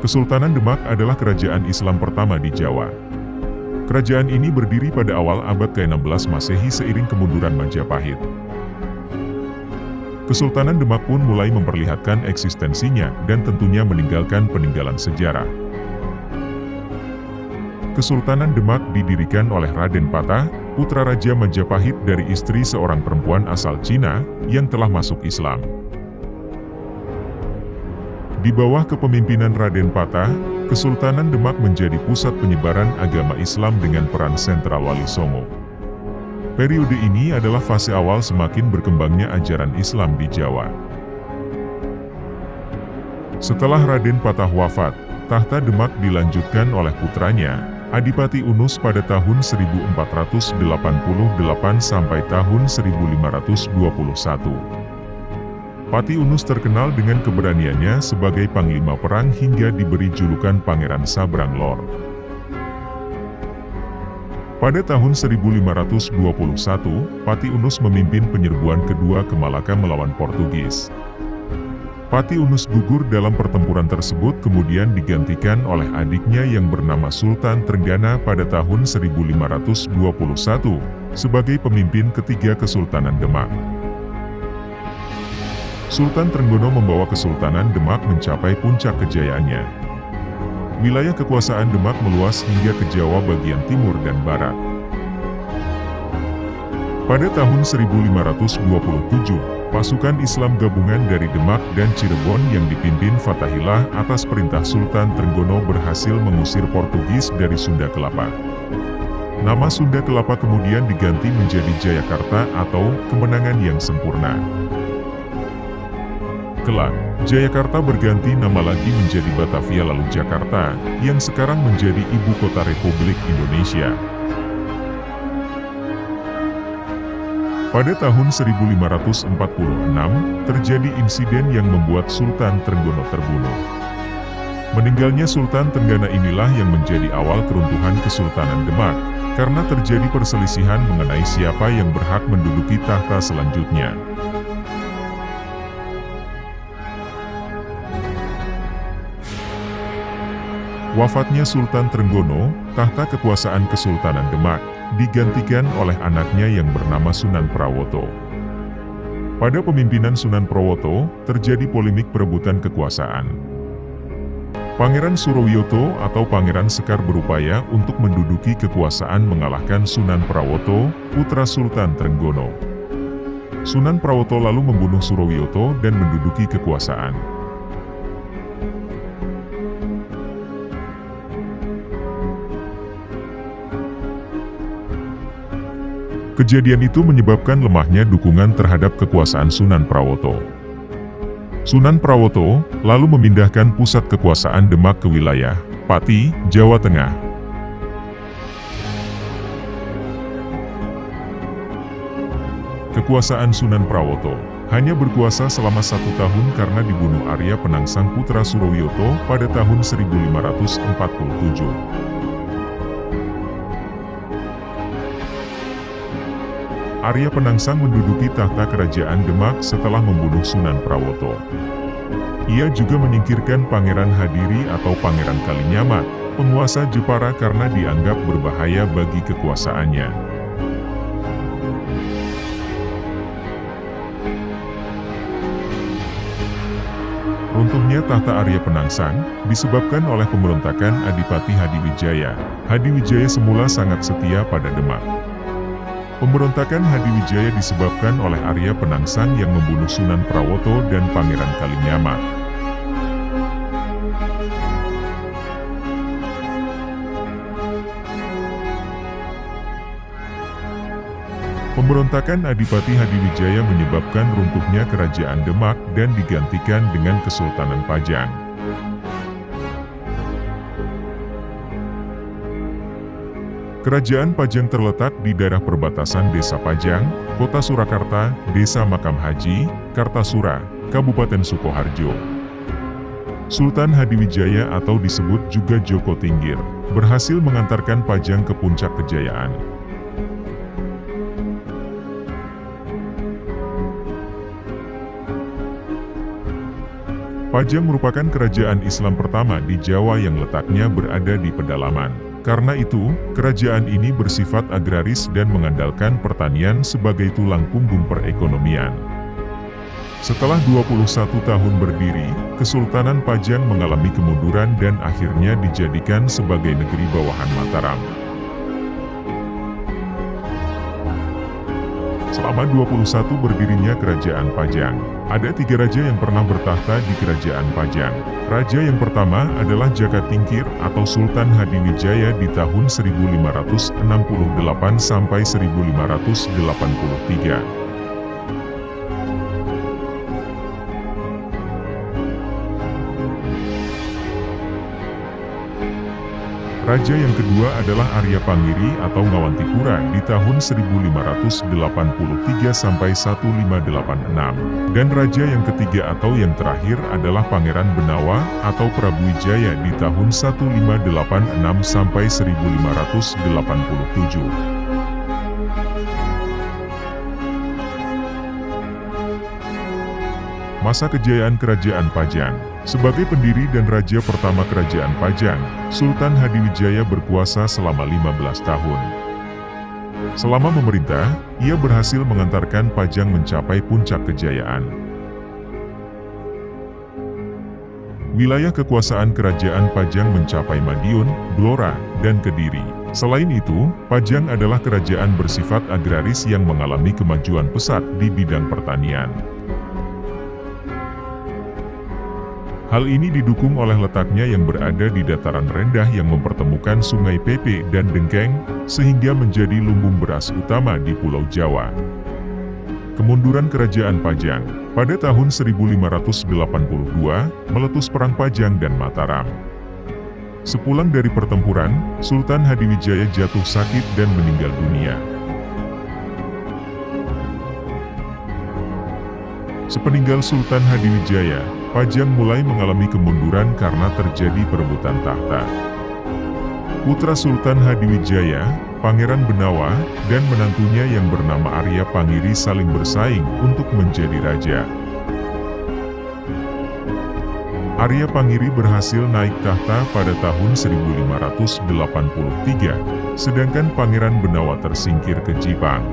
Kesultanan Demak adalah kerajaan Islam pertama di Jawa. Kerajaan ini berdiri pada awal abad ke-16 Masehi seiring kemunduran Majapahit. Kesultanan Demak pun mulai memperlihatkan eksistensinya dan tentunya meninggalkan peninggalan sejarah. Kesultanan Demak didirikan oleh Raden Patah, putra Raja Majapahit dari istri seorang perempuan asal Cina yang telah masuk Islam. Di bawah kepemimpinan Raden Patah, Kesultanan Demak menjadi pusat penyebaran agama Islam dengan peran sentral Wali Songo. Periode ini adalah fase awal semakin berkembangnya ajaran Islam di Jawa. Setelah Raden Patah wafat, tahta Demak dilanjutkan oleh putranya, Adipati Unus pada tahun 1488 sampai tahun 1521. Pati Unus terkenal dengan keberaniannya sebagai panglima perang hingga diberi julukan Pangeran Sabrang Lor. Pada tahun 1521, Pati Unus memimpin penyerbuan kedua ke Malaka melawan Portugis. Pati Unus gugur dalam pertempuran tersebut kemudian digantikan oleh adiknya yang bernama Sultan Trenggana pada tahun 1521 sebagai pemimpin ketiga Kesultanan Demak. Sultan Trenggono membawa Kesultanan Demak mencapai puncak kejayaannya. Wilayah kekuasaan Demak meluas hingga ke Jawa bagian timur dan barat. Pada tahun 1527, pasukan Islam gabungan dari Demak dan Cirebon yang dipimpin Fathahillah atas perintah Sultan Trenggono berhasil mengusir Portugis dari Sunda Kelapa. Nama Sunda Kelapa kemudian diganti menjadi Jayakarta atau Kemenangan yang Sempurna. Kelak, Jayakarta berganti nama lagi menjadi Batavia lalu Jakarta, yang sekarang menjadi ibu kota Republik Indonesia. Pada tahun 1546, terjadi insiden yang membuat Sultan Trenggono terbunuh. Meninggalnya Sultan Trenggana inilah yang menjadi awal keruntuhan Kesultanan Demak, karena terjadi perselisihan mengenai siapa yang berhak menduduki tahta selanjutnya. Wafatnya Sultan Trenggono, tahta kekuasaan Kesultanan Demak digantikan oleh anaknya yang bernama Sunan Prawoto. Pada pemimpinan Sunan Prawoto, terjadi polemik perebutan kekuasaan. Pangeran Surowiyoto atau Pangeran Sekar berupaya untuk menduduki kekuasaan mengalahkan Sunan Prawoto, putra Sultan Trenggono. Sunan Prawoto lalu membunuh Surowiyoto dan menduduki kekuasaan. Kejadian itu menyebabkan lemahnya dukungan terhadap kekuasaan Sunan Prawoto. Sunan Prawoto lalu memindahkan pusat kekuasaan Demak ke wilayah Pati, Jawa Tengah. Kekuasaan Sunan Prawoto hanya berkuasa selama 1 tahun karena dibunuh Arya Penangsang putra Surowiyoto pada tahun 1547. Arya Penangsang menduduki tahta kerajaan Demak setelah membunuh Sunan Prawoto. Ia juga menyingkirkan Pangeran Hadiri atau Pangeran Kalinyamat, penguasa Jepara karena dianggap berbahaya bagi kekuasaannya. Runtuhnya tahta Arya Penangsang disebabkan oleh pemberontakan Adipati Hadiwijaya. Hadiwijaya semula sangat setia pada Demak. Pemberontakan Hadiwijaya disebabkan oleh Arya Penangsang yang membunuh Sunan Prawoto dan Pangeran Kalinyamat. Pemberontakan Adipati Hadiwijaya menyebabkan runtuhnya Kerajaan Demak dan digantikan dengan Kesultanan Pajang. Kerajaan Pajang terletak di daerah perbatasan Desa Pajang, Kota Surakarta, Desa Makam Haji, Kartasura, Kabupaten Sukoharjo. Sultan Hadiwijaya atau disebut juga Joko Tinggir, berhasil mengantarkan Pajang ke puncak kejayaan. Pajang merupakan kerajaan Islam pertama di Jawa yang letaknya berada di pedalaman. Karena itu, kerajaan ini bersifat agraris dan mengandalkan pertanian sebagai tulang punggung perekonomian. Setelah 21 tahun berdiri, Kesultanan Pajang mengalami kemunduran dan akhirnya dijadikan sebagai negeri bawahan Mataram. Selama 21 berdirinya Kerajaan Pajang, ada 3 raja yang pernah bertahta di Kerajaan Pajang. Raja yang pertama adalah Jaka Tingkir atau Sultan Hadiwijaya di tahun 1568 sampai 1583. Raja yang kedua adalah Arya Pangiri atau Ngawantipura di tahun 1583 sampai 1586. Dan raja yang ketiga atau yang terakhir adalah Pangeran Benawa atau Prabu Wijaya di tahun 1586 sampai 1587. Masa kejayaan Kerajaan Pajang. Sebagai pendiri dan raja pertama Kerajaan Pajang, Sultan Hadiwijaya berkuasa selama 15 tahun. Selama memerintah, ia berhasil mengantarkan Pajang mencapai puncak kejayaan. Wilayah kekuasaan Kerajaan Pajang mencapai Madiun, Blora, dan Kediri. Selain itu, Pajang adalah kerajaan bersifat agraris yang mengalami kemajuan pesat di bidang pertanian. Hal ini didukung oleh letaknya yang berada di dataran rendah yang mempertemukan Sungai Pepe dan Dengkeng, sehingga menjadi lumbung beras utama di Pulau Jawa. Kemunduran Kerajaan Pajang. Pada tahun 1582, meletus Perang Pajang dan Mataram. Sepulang dari pertempuran, Sultan Hadiwijaya jatuh sakit dan meninggal dunia. Sepeninggal Sultan Hadiwijaya, Pajang mulai mengalami kemunduran karena terjadi perebutan tahta. Putra Sultan Hadiwijaya, Pangeran Benawa, dan menantunya yang bernama Arya Pangiri saling bersaing untuk menjadi raja. Arya Pangiri berhasil naik tahta pada tahun 1583, sedangkan Pangeran Benawa tersingkir ke Jipang.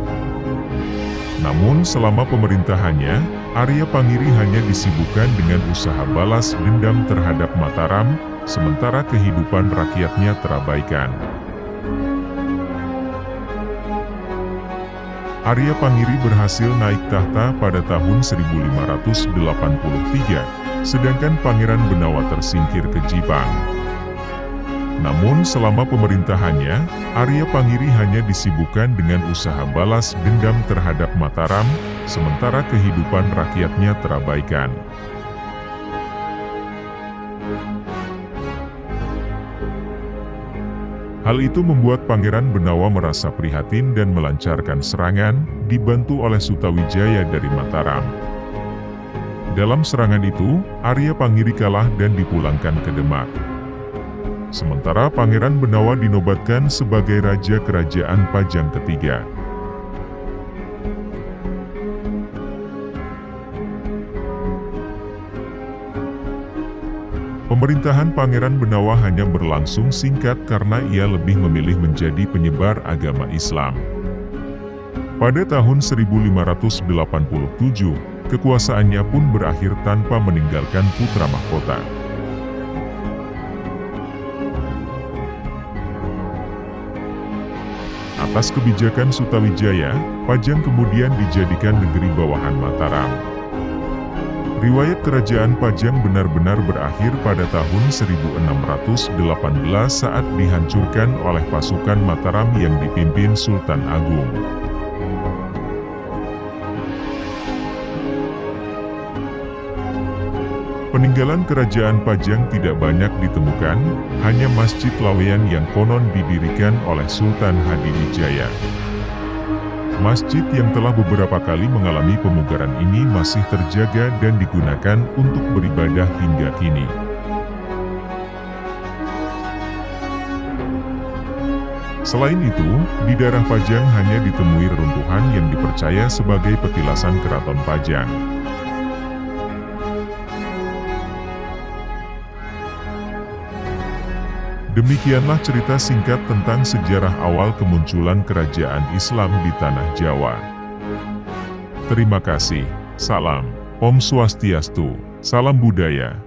Namun selama pemerintahannya, Arya Pangiri hanya disibukkan dengan usaha balas dendam terhadap Mataram, sementara kehidupan rakyatnya terabaikan. Arya Pangiri berhasil naik tahta pada tahun 1583, sedangkan Pangeran Benawa tersingkir ke Jipang. Namun selama pemerintahannya, Arya Pangiri hanya disibukkan dengan usaha balas dendam terhadap Mataram, sementara kehidupan rakyatnya terabaikan. Hal itu membuat Pangeran Benawa merasa prihatin dan melancarkan serangan, dibantu oleh Sutawijaya dari Mataram. Dalam serangan itu, Arya Pangiri kalah dan dipulangkan ke Demak. Sementara Pangeran Benawa dinobatkan sebagai Raja Kerajaan Pajang ketiga. Pemerintahan Pangeran Benawa hanya berlangsung singkat karena ia lebih memilih menjadi penyebar agama Islam. Pada tahun 1587, kekuasaannya pun berakhir tanpa meninggalkan putra mahkota. Atas kebijakan Sutawijaya, Pajang kemudian dijadikan negeri bawahan Mataram. Riwayat Kerajaan Pajang benar-benar berakhir pada tahun 1618 saat dihancurkan oleh pasukan Mataram yang dipimpin Sultan Agung. Peninggalan Kerajaan Pajang tidak banyak ditemukan, hanya Masjid Laweyan yang konon didirikan oleh Sultan Hadiwijaya. Masjid yang telah beberapa kali mengalami pemugaran ini masih terjaga dan digunakan untuk beribadah hingga kini. Selain itu, di daerah Pajang hanya ditemui reruntuhan yang dipercaya sebagai petilasan Keraton Pajang. Demikianlah cerita singkat tentang sejarah awal kemunculan kerajaan Islam di Tanah Jawa. Terima kasih. Salam Om Swastiastu, salam budaya.